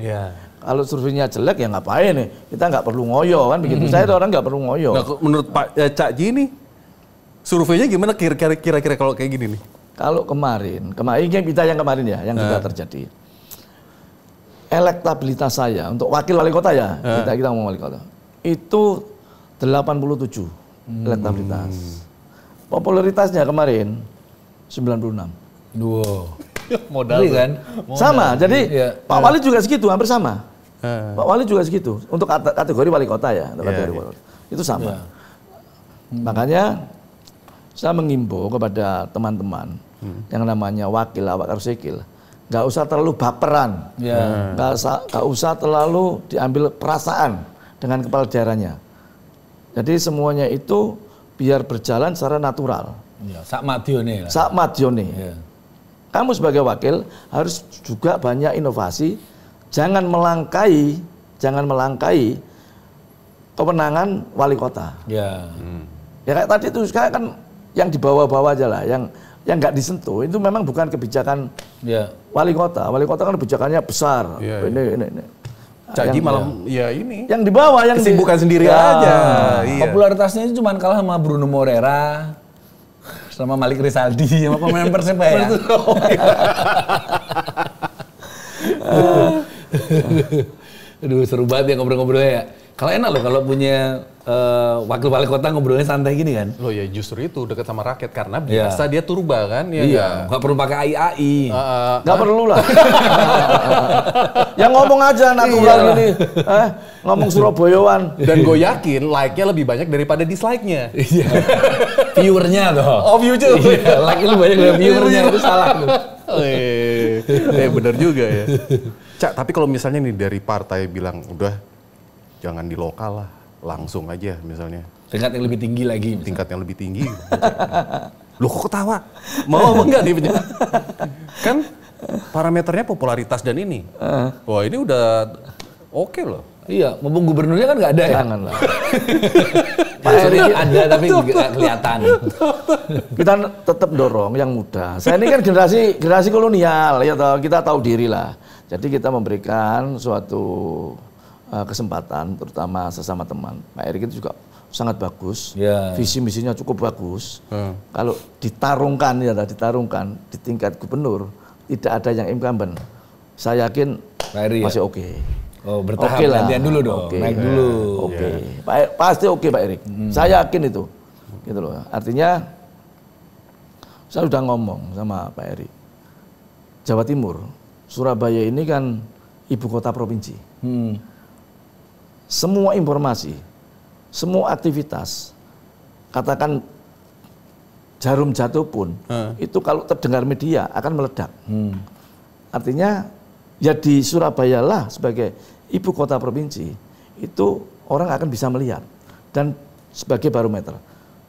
Kalau surveinya jelek ya ngapain nih? Kita nggak perlu ngoyo kan begitu. Saya orang nggak perlu ngoyo. Nah, menurut Pak Cak Ji nih surveinya gimana kira-kira kalau kayak gini nih? Kalau kemarin kita yang kemarin ya yang juga terjadi. Elektabilitas saya untuk wakil wali kota ya, kita ngomong wali kota, itu 87 elektabilitas. Popularitasnya kemarin 96. Wow. Modal kan? Sama, jadi Pak Wali juga segitu, hampir sama. Pak Wali juga segitu, untuk kategori wali kota ya, kategori wali kota. Itu sama. Makanya saya mengimbau kepada teman-teman yang namanya wakil, awak arsikil, nggak usah terlalu baperan, nggak usah terlalu diambil perasaan dengan kepala daerahnya. Jadi semuanya itu biar berjalan secara natural. Sak madione. Sak madione. Kamu sebagai wakil harus juga banyak inovasi, jangan melangkai kewenangan wali kota. Ya kayak tadi itu sekarang kan yang di bawah-bawah aja lah, yang nggak disentuh itu memang bukan kebijakan wali kota. Wali kota kan kebijakannya besar. Ini. Cak Ji malam ini. Yang di bawah yang kesibukan sendiri aja. Popularitasnya itu cuma kalah sama Bruno Moreira, sama Malik Rizaldi, sama pemain Persebaya. Aduh seru banget ya ngobrol-ngobrolnya ya. Kalau enak loh kalau punya wakil wali kota ngobrolnya santai gini kan. Loh ya justru itu dekat sama rakyat karena biasa dia turba kan. Nggak perlu pakai AI. Nggak perlu lah. Yang ngomong aja natural gini. Ngomong Surabayaan. Dan gue yakin like-nya lebih banyak daripada dislike-nya. Viewernya toh. Oh view juga. Like lebih banyak dari viewernya itu salah tuh. Bener juga ya. Cak, tapi kalau misalnya nih dari partai bilang udah jangan di lokal lah, langsung aja misalnya. Tingkat yang lebih tinggi lagi. Tingkat yang lebih tinggi. Loh kok ketawa? Mau apa enggak nih? Kan parameternya popularitas dan ini. Wah ini udah oke loh. Iya, mumpung gubernurnya kan nggak ada ya. Jangan lah. Pak Erik ada tapi nggak kelihatan. Kita tetap dorong yang muda. Saya ini kan generasi kolonial, ya toh, kita tahu diri lah. Jadi kita memberikan suatu kesempatan, terutama sesama teman. Pak Erik itu juga sangat bagus, Ya. visi misinya cukup bagus. Kalau ditarungkan di tingkat gubernur, tidak ada yang incumbent. Saya yakin Pak Eri masih ya? oke. Oh, bertahap, Oke lah. gantian dulu dong, Oke. naik dulu. Oke, pasti oke Pak Erik. Saya yakin itu, gitu loh. Artinya saya sudah ngomong sama Pak Erik. Jawa Timur, Surabaya ini kan ibu kota provinsi. Semua informasi, semua aktivitas, katakan jarum jatuh pun, itu kalau terdengar media akan meledak. Artinya ya di Surabaya lah sebagai ibu kota provinsi, itu orang akan bisa melihat dan sebagai barometer.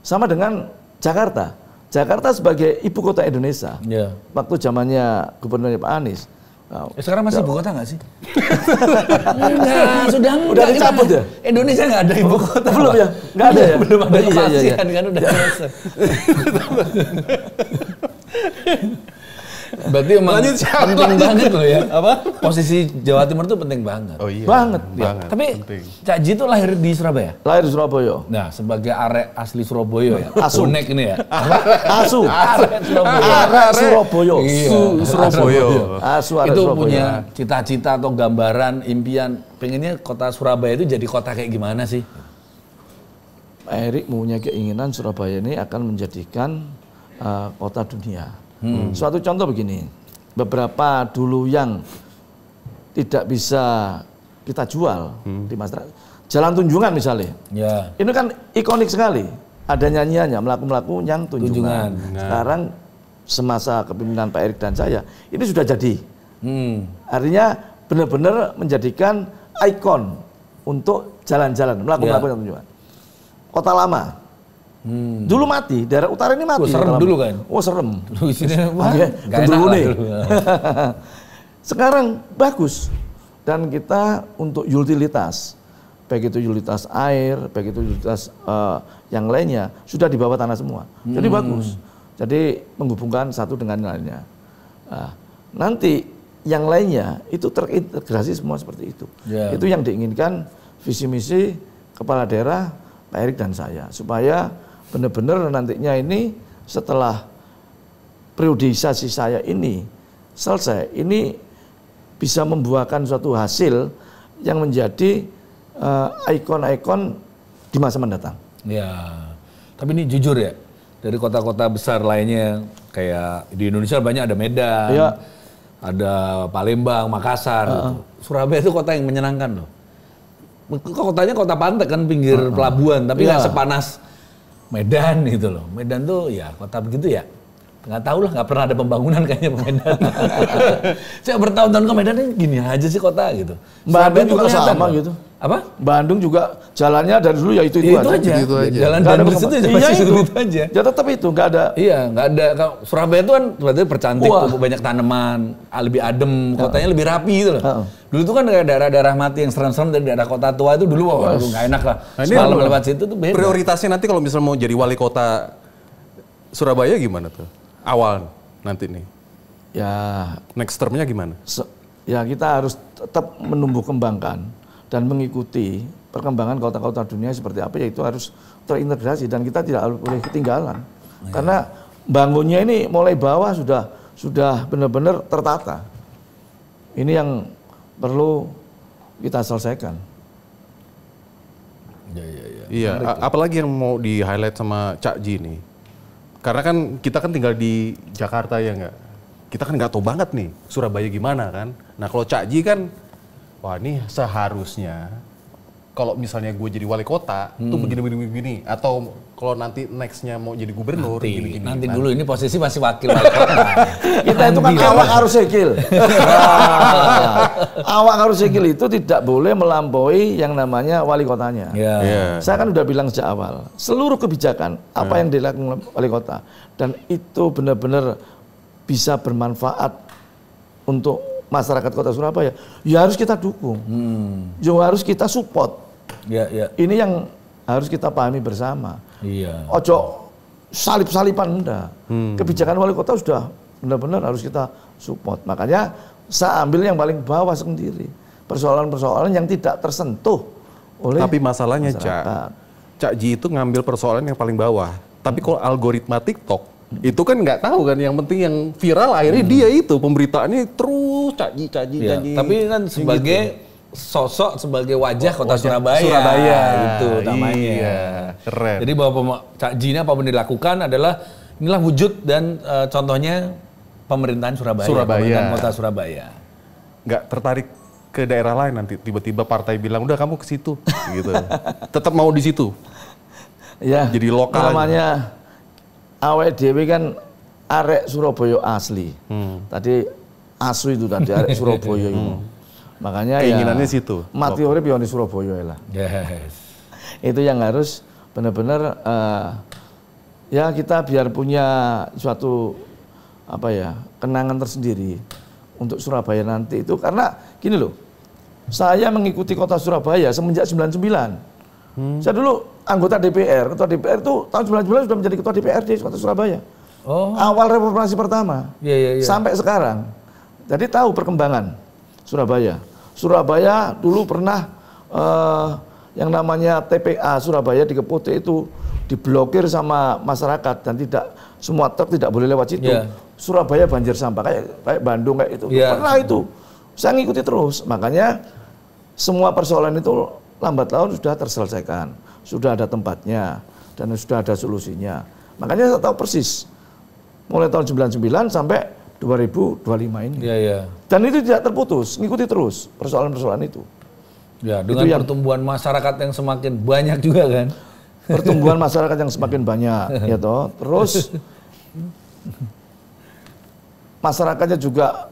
Sama dengan Jakarta. Jakarta sebagai ibu kota Indonesia. Ya. Waktu zamannya Gubernur Pak Anies. Sekarang masih ibu kota nggak sih? Enggak, sudah enggak. Udah dicabut ya? Indonesia nggak ada ibu kota. Belum ya? Nggak ada ya? Belum ada Iya, iya, iya. kepastian kan udah selesai. Berarti emang penting banget loh ya. Apa? Posisi Jawa Timur itu penting banget. Oh iya. Banget, ya. Tapi penting. Cak Ji itu lahir di Surabaya? Lahir di Surabaya. Nah, sebagai arek asli Surabaya ya. Asu. Bonek ini ya. Asu. Arek Surabaya. Arek Surabaya. Iya. Surabaya. Asu arek Itu Surabaya. punya cita-cita atau gambaran, impian, pengennya kota Surabaya itu jadi kota kayak gimana sih? Pak Erik punya keinginan Surabaya ini akan menjadikan kota dunia. Suatu contoh begini, beberapa dulu yang tidak bisa kita jual di masyarakat, Jalan Tunjungan misalnya, Ya. ini kan ikonik sekali, ada nyanyiannya, melaku-melaku yang tunjungan. Tunjungan. Sekarang semasa kepemimpinan Pak Erik dan saya, ini sudah jadi. Artinya benar-benar menjadikan ikon untuk jalan-jalan, melaku-melaku yang tunjungan. Kota Lama. Dulu mati, daerah utara ini mati. Oh, serem Kota Lama. dulu kan? Oh serem. Lu isinya wah, Iya, nggak enak gendruwo lah nih. dulu. Sekarang bagus. Dan kita untuk utilitas, baik itu utilitas air, baik itu utilitas yang lainnya, sudah di bawah tanah semua. Jadi bagus. Jadi menghubungkan satu dengan lainnya. Nah, nanti yang lainnya itu terintegrasi semua seperti itu. Ya. Itu yang diinginkan visi misi kepala daerah Pak Erik dan saya, supaya benar-benar nantinya ini setelah periodisasi saya ini selesai, ini bisa membuahkan suatu hasil yang menjadi ikon-ikon di masa mendatang. Ya, tapi ini jujur ya, dari kota-kota besar lainnya kayak di Indonesia banyak ada Medan, Ya. ada Palembang, Makassar. Gitu. Surabaya itu kota yang menyenangkan loh. Kotanya kota pantai kan pinggir pelabuhan, tapi nggak Ya. sepanas Medan gitu loh. Medan tuh ya kota begitu ya. Nggak tahu lah, nggak pernah ada pembangunan kayaknya ke Medan. Saya bertahun-tahun ke Medan ini gini aja sih kota gitu. Bandung Surabaya tuh juga kelihatan sama loh. gitu. Apa? Bandung juga jalannya dari dulu ya itu Ya, itu aja. Itu aja. Jalan Nggak ada Danbus itu perkembangan. masih Iya, itu aja. Ya tetap itu nggak ada. Iya, nggak ada. Kalau Surabaya itu kan berarti percantik, Wah. tuh, banyak tanaman, lebih adem, kotanya lebih rapi gitu loh. Heeh. Dulu itu kan kayak daerah-daerah mati yang serem-serem dari daerah kota tua itu dulu wah, aduh, nggak enak lah. Nah, ini Semalam lewat situ tuh beda. Prioritasnya nanti kalau misalnya mau jadi wali kota Surabaya gimana tuh? Awal nanti nih. Ya Next term-nya gimana? ya kita harus tetap menumbuh kembangkan dan mengikuti perkembangan kota-kota dunia seperti apa, yaitu harus terintegrasi dan kita tidak boleh ketinggalan. Karena bangunnya ini mulai bawah sudah benar-benar tertata. Ini yang perlu kita selesaikan. Iya, apalagi yang mau di-highlight sama Cak Ji nih. Karena kan kita kan tinggal di Jakarta ya nggak? Kita kan nggak tahu banget nih Surabaya gimana kan. Nah kalau Cak Ji kan, wah ini seharusnya kalau misalnya gue jadi wali kota tuh begini. Atau kalau nanti nextnya mau jadi gubernur gini. Nanti dulu ini posisi masih wakil wali kota. Kita itu kan awak harus sekil. Awak harus sekil itu tidak boleh melampaui yang namanya wali kotanya. Ya. Iya. Saya kan udah bilang sejak awal, seluruh kebijakan apa yang dilakukan wali kota dan itu benar-benar bisa bermanfaat untuk masyarakat kota Surabaya, ya harus kita dukung, ya harus kita support. Ya, ya. Ini yang harus kita pahami bersama. Iya. Ojo salip-salipan enggak. Kebijakan wali kota sudah benar-benar harus kita support. Makanya saya ambil yang paling bawah sendiri. Persoalan-persoalan yang tidak tersentuh oleh Tapi masalahnya masyarakat. Cak Ji itu ngambil persoalan yang paling bawah. Tapi kalau algoritma TikTok, itu kan nggak tahu kan. Yang penting yang viral akhirnya dia itu. Pemberitaannya terus Cak Ji. Tapi kan sebagai sosok, sebagai wajah kota Surabaya. Itu namanya. Iya, keren. Jadi bahwa Cak Ji ini apapun dilakukan adalah inilah wujud dan contohnya pemerintahan Surabaya. Pemerintahan kota Surabaya. Nggak tertarik ke daerah lain nanti tiba-tiba partai bilang udah kamu ke situ gitu. Tetap mau di situ. Ya. Jadi lokal namanya awake dhewe kan arek Surabaya asli. Tadi asu itu tadi arek Surabaya itu. Makanya keinginannya situ. Mati urip ya di Surabaya lah. Yes. Itu yang harus benar-benar ya kita biar punya suatu kenangan tersendiri untuk Surabaya nanti itu, karena gini loh, saya mengikuti kota Surabaya semenjak 99. Saya dulu anggota DPR, ketua DPR itu tahun 99 sudah menjadi ketua DPRD kota Surabaya. Awal reformasi pertama sampai sekarang. Jadi tahu perkembangan Surabaya. Surabaya dulu pernah yang namanya TPA Surabaya di Keputih itu diblokir sama masyarakat dan tidak semua truk tidak boleh lewat situ. Surabaya banjir sampah kayak Bandung kayak itu. Pernah itu. Saya ngikuti terus. Makanya semua persoalan itu lambat laun sudah terselesaikan. Sudah ada tempatnya dan sudah ada solusinya. Makanya saya tahu persis. Mulai tahun 99 sampai 2025 ini. Dan itu tidak terputus, ngikuti terus persoalan-persoalan itu. Ya, dengan pertumbuhan masyarakat yang semakin banyak juga kan. Pertumbuhan masyarakat yang semakin banyak, ya toh. Terus masyarakatnya juga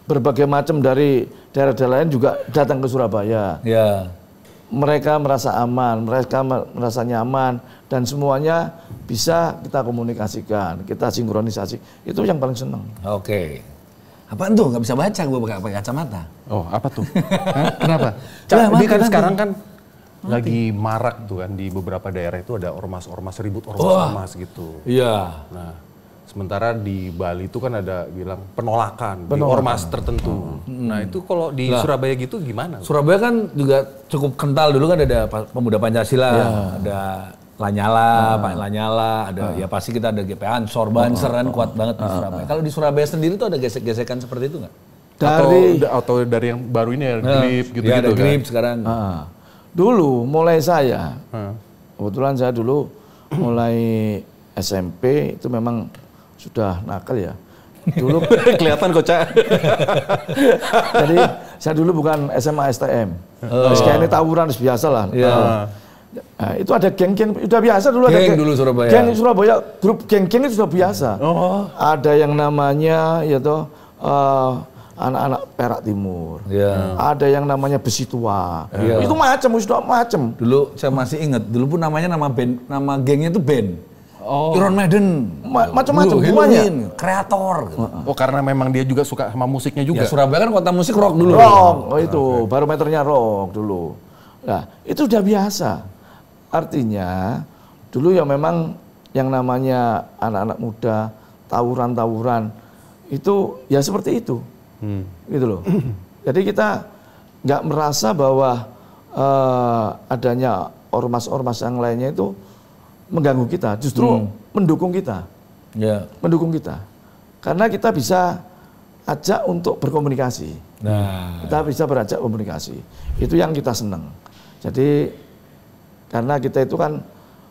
berbagai macam dari daerah-daerah lain juga datang ke Surabaya. Mereka merasa aman, mereka merasa nyaman, dan semuanya bisa kita komunikasikan, kita sinkronisasi. Itu yang paling senang. Oke. Apaan tuh? Nggak bisa baca gue pakai kacamata. Oh, apa tuh? Kenapa? Ini kan sekarang kan lagi marak tuh kan di beberapa daerah itu ada ormas-ormas, ribut ormas gitu. Iya. Nah, sementara di Bali itu kan ada bilang penolakan. Di ormas tertentu. Nah, itu kalau di Surabaya gitu gimana? Surabaya kan juga cukup kental, dulu kan ada Pemuda Pancasila, ada Lanyala, Pak Lanyala, ada ya pasti kita ada GP Ansor, Banser kan kuat banget di Surabaya. Kalau di Surabaya sendiri tuh ada gesek-gesekan seperti itu nggak? Atau dari yang baru ini ya, Grip gitu-gitu ya, ada kan? Grip sekarang. Dulu mulai saya, kebetulan saya dulu mulai SMP itu memang sudah nakal ya. Dulu kelihatan kocak. Jadi saya dulu bukan SMA STM. Kayak ini tawuran biasa lah. Nah, itu ada geng-geng, udah biasa dulu ada geng dulu Surabaya. Geng Surabaya, grup geng-geng itu sudah biasa. Ada yang namanya anak-anak Perak Timur. Ada yang namanya Besi Tua. Itu macam. Dulu saya masih ingat, dulu pun namanya nama gengnya itu band. Iron Maiden. Macam-macam semuanya. Kreator. Oh, karena memang dia juga suka sama musiknya juga. Ya, Surabaya kan kota musik rock dulu. Itu barometernya rock dulu. Nah, itu udah biasa. Artinya dulu ya memang yang namanya anak-anak muda, tawuran-tawuran itu ya seperti itu. Gitu loh. Jadi kita nggak merasa bahwa adanya ormas-ormas yang lainnya itu mengganggu kita, justru mendukung kita. Mendukung kita. Karena kita bisa ajak untuk berkomunikasi. Kita bisa berajak komunikasi. Itu yang kita senang. Jadi karena kita itu kan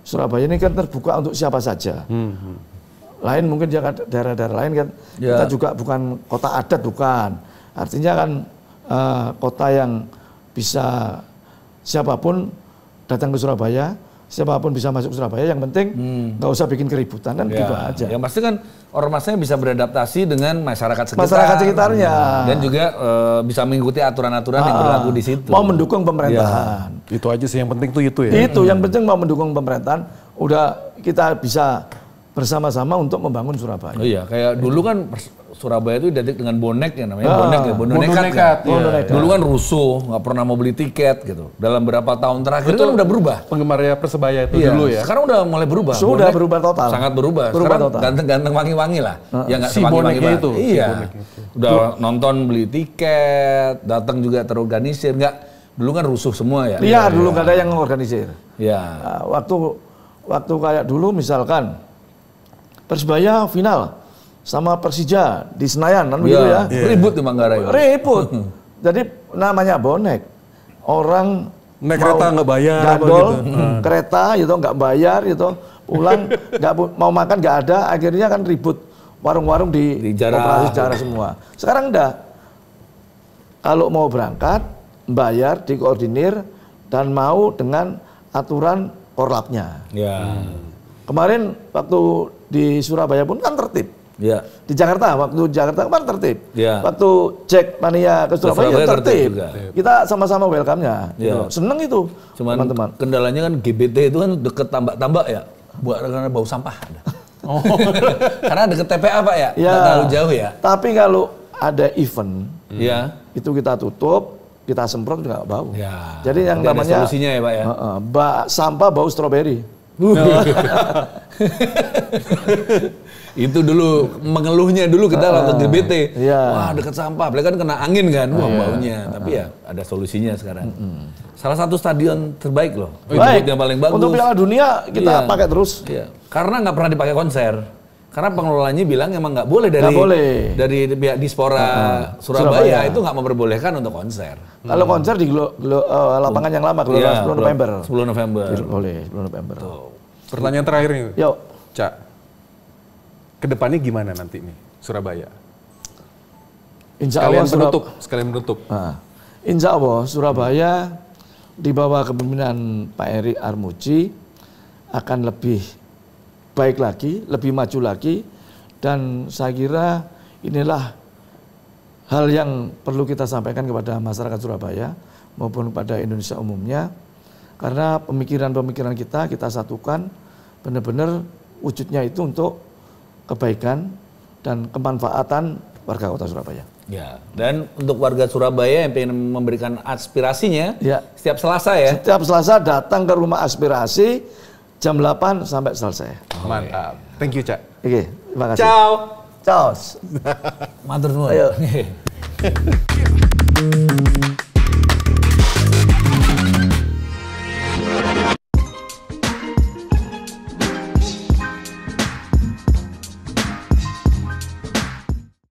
Surabaya ini kan terbuka untuk siapa saja. Lain mungkin daerah-daerah lain kan kita juga bukan kota adat, bukan. Artinya kan kota yang bisa siapapun datang ke Surabaya, siapapun bisa masuk Surabaya, yang penting nggak usah bikin keributan kan gitu aja. Yang pasti kan ormasnya bisa beradaptasi dengan masyarakat sekitar. Masyarakat sekitarnya. Dan juga bisa mengikuti aturan-aturan yang berlaku di situ. Mau mendukung pemerintahan. Itu aja sih yang penting tuh itu ya. Itu yang penting mau mendukung pemerintahan, udah kita bisa bersama-sama untuk membangun Surabaya. Oh iya, kayak dulu kan Surabaya itu identik dengan bonek ya namanya, bonek nekat. Dulu kan rusuh, nggak pernah mau beli tiket gitu. Dalam beberapa tahun terakhir itu kan udah berubah. Penggemarnya Persebaya itu dulu ya. Sekarang udah mulai berubah. Sudah berubah total. Sangat berubah. Sekarang ganteng-ganteng wangi-wangi lah. Ya nggak sewangi-wangi itu. Iya. Udah nonton beli tiket, datang juga terorganisir. Dulu kan rusuh semua ya. Iya, dulu nggak ada yang organisir. Ya. Nah, waktu kayak dulu misalkan Persebaya final sama Persija di Senayan kan begitu ya. Ribut di Manggarai. Ribut. Jadi namanya bonek. Orang naik kereta nggak bayar gadol, gitu. kereta gitu nggak bayar gitu, pulang nggak mau makan nggak ada, akhirnya kan ribut warung-warung di operasi jarah semua. Sekarang enggak. Kalau mau berangkat, bayar, dikoordinir dan mau dengan aturan korlapnya. Ya. Kemarin waktu di Surabaya pun kan tertib. Ya. Di Jakarta, waktu Jakarta kemarin tertib. Ya. Waktu Jack Mania ke Surabaya tertib. juga. Kita sama-sama welcome-nya. Gitu. Seneng itu, cuman teman-teman. Kendalanya kan GBT itu kan deket tambak-tambak ya. Karena bau sampah. Oh. Karena deket TPA Pak ya? Ya. Nggak terlalu jauh ya? Tapi kalau ada event, Iya. itu kita tutup, kita semprot juga nggak bau. Ya. Jadi yang Nanti namanya ada solusinya ya Pak ya? sampah bau stroberi. Itu dulu mengeluhnya dulu kita waktu GBT. Iya. Wah dekat sampah, apalagi kan kena angin kan, wah baunya. Tapi ya ada solusinya sekarang. Salah satu stadion terbaik loh. Baik. Yang paling bagus. Untuk Piala Dunia kita pakai terus. Iya. Karena nggak pernah dipakai konser. Karena pengelolanya bilang emang nggak boleh dari pihak Dispora Surabaya itu nggak memperbolehkan untuk konser. Kalau konser di lapangan yang lama, Gelora 10 November. 10 November. Boleh, 10 November. Pertanyaan terakhir nih. Yuk. Cak. Kedepannya gimana nanti nih Surabaya? Insya Allah sekalian menutup. Nah, insya Allah Surabaya di bawah kepemimpinan Pak Eri Armuji akan lebih baik lagi, lebih maju lagi, dan saya kira inilah hal yang perlu kita sampaikan kepada masyarakat Surabaya maupun kepada Indonesia umumnya, karena pemikiran-pemikiran kita satukan benar-benar wujudnya itu untuk kebaikan dan kemanfaatan warga kota Surabaya. Ya, dan untuk warga Surabaya yang ingin memberikan aspirasinya, setiap Selasa ya? Setiap Selasa datang ke rumah aspirasi, jam 8 sampai selesai. Mantap. Thank you, Cak. Oke, terima kasih. Ciao. Ciao. Matur nuwun. Ayo.